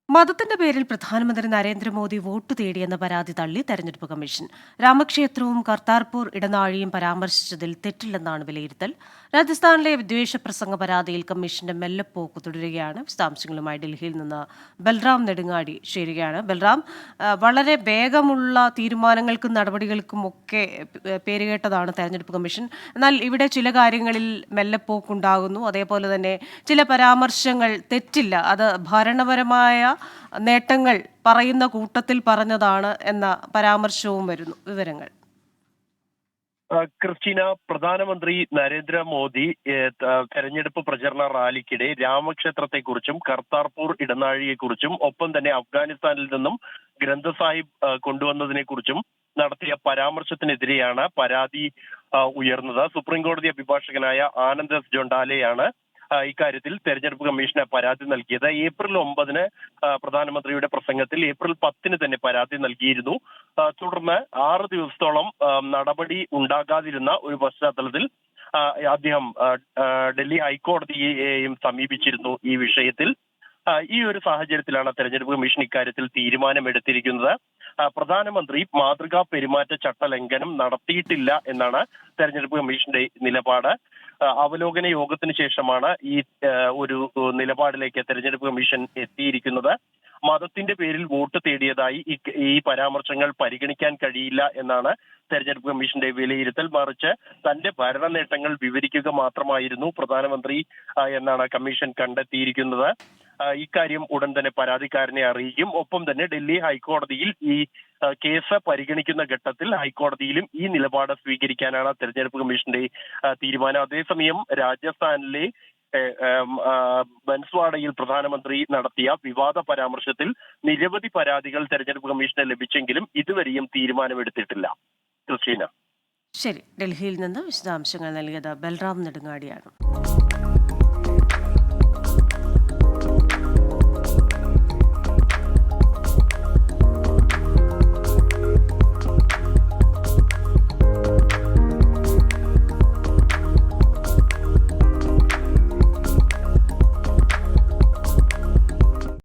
മതത്തിന്റെ പേരിൽ പ്രധാനമന്ത്രി നരേന്ദ്രമോദി വോട്ട് തേടിയെന്ന പരാതി തള്ളി തെരഞ്ഞെടുപ്പ് കമ്മീഷൻ. രാമക്ഷേത്രവും കർത്താർപൂർ ഇടനാഴിയും പരാമർശിച്ചതിൽ തെറ്റില്ലെന്നാണ് വിലയിരുത്തൽ. രാജസ്ഥാനിലെ വിദ്വേഷ പ്രസംഗ പരാതിയിൽ കമ്മീഷന്റെ മെല്ലെപ്പോക്ക് തുടരുകയാണ്. വിശദാംശങ്ങളുമായി ഡൽഹിയിൽ നിന്ന് ബൽറാം നെടുങ്ങാടി ചേരുകയാണ്. ബൽറാം, വളരെ വേഗമുള്ള തീരുമാനങ്ങൾക്കും നടപടികൾക്കും ഒക്കെ പേരുകേട്ടതാണ് തെരഞ്ഞെടുപ്പ് കമ്മീഷൻ. എന്നാൽ ഇവിടെ ചില കാര്യങ്ങളിൽ മെല്ലെപ്പോക്കുണ്ടാകുന്നു. അതേപോലെ തന്നെ ചില പരാമർശങ്ങൾ തെറ്റില്ല, അത് ഭരണപരമായ നേട്ടങ്ങൾ പറയുന്ന കൂട്ടത്തിൽ പറഞ്ഞതാണ് എന്ന പരാമർശവും വരുന്നു. വിവരങ്ങൾ. ക്രിസ്റ്റീന, പ്രധാനമന്ത്രി നരേന്ദ്രമോദി തെരഞ്ഞെടുപ്പ് പ്രചരണ റാലിക്കിടെ രാമക്ഷേത്രത്തെക്കുറിച്ചും കർത്താർപൂർ ഇടനാഴിയെക്കുറിച്ചും ഒപ്പം തന്നെ അഫ്ഗാനിസ്ഥാനിൽ നിന്നും ഗ്രന്ഥ സാഹിബ് കൊണ്ടുവന്നതിനെക്കുറിച്ചും നടത്തിയ പരാമർശത്തിനെതിരെയാണ് പരാതി ഉയർന്നത്. സുപ്രീം കോടതി അഭിഭാഷകനായ ആനന്ദ് എസ് ജൊണ്ടാലെയാണ് ഇക്കാര്യത്തിൽ തെരഞ്ഞെടുപ്പ് കമ്മീഷന് പരാതി നൽകിയത്. ഏപ്രിൽ 9-ന് പ്രധാനമന്ത്രിയുടെ പ്രസംഗത്തിൽ ഏപ്രിൽ 10-ന് തന്നെ പരാതി നൽകിയിരുന്നു. തുടർന്ന് 6 ദിവസത്തോളം നടപടി ഉണ്ടാകാതിരുന്ന ഒരു പശ്ചാത്തലത്തിൽ അദ്ദേഹം ഡൽഹി ഹൈക്കോടതിയെയും സമീപിച്ചിരുന്നു ഈ വിഷയത്തിൽ. ഈ ഒരു സാഹചര്യത്തിലാണ് തെരഞ്ഞെടുപ്പ് കമ്മീഷൻ ഇക്കാര്യത്തിൽ തീരുമാനമെടുത്തിരിക്കുന്നത്. പ്രധാനമന്ത്രി മാതൃകാ പെരുമാറ്റച്ചട്ട ലംഘനം നടത്തിയിട്ടില്ല എന്നാണ് തെരഞ്ഞെടുപ്പ് കമ്മീഷന്റെ നിലപാട്. അവലോകന യോഗത്തിന് ശേഷമാണ് ഈ ഒരു നിലപാടിലേക്ക് തെരഞ്ഞെടുപ്പ് കമ്മീഷൻ എത്തിയിരിക്കുന്നത്. മതത്തിന്റെ പേരിൽ വോട്ട് തേടിയതായി ഈ പരാമർശങ്ങൾ പരിഗണിക്കാൻ കഴിയില്ല എന്നാണ് തെരഞ്ഞെടുപ്പ് കമ്മീഷന്റെ വിലയിരുത്തൽ. മറിച്ച് തന്റെ ഭരണ നേട്ടങ്ങൾ വിവരിക്കുക മാത്രമായിരുന്നു പ്രധാനമന്ത്രി എന്നാണ് കമ്മീഷൻ കണ്ടെത്തിയിരിക്കുന്നത്. ഇക്കാര്യം ഉടൻ തന്നെ പരാതിക്കാരനെ അറിയിക്കും. ഒപ്പം തന്നെ ഡൽഹി ഹൈക്കോടതിയിൽ ഈ കേസ് പരിഗണിക്കുന്ന ഘട്ടത്തിൽ ഹൈക്കോടതിയിലും ഈ നിലപാട് സ്വീകരിക്കാനാണ് തെരഞ്ഞെടുപ്പ് കമ്മീഷന്റെ തീരുമാനം. അതേസമയം രാജസ്ഥാനിലെ ബൻസ്വാഡയിൽ പ്രധാനമന്ത്രി നടത്തിയ വിവാദ പരാമർശത്തിൽ നിരവധി പരാതികൾ തെരഞ്ഞെടുപ്പ് കമ്മീഷന് ലഭിച്ചെങ്കിലും ഇതുവരെയും തീരുമാനമെടുത്തിട്ടില്ല. ക്രിസ്റ്റീന. ശരി, ഡൽഹിയിൽ നിന്ന് വിശദാംശങ്ങൾ നൽകിയത് ബൽറാം നെടുങ്ങാടിയാണ്.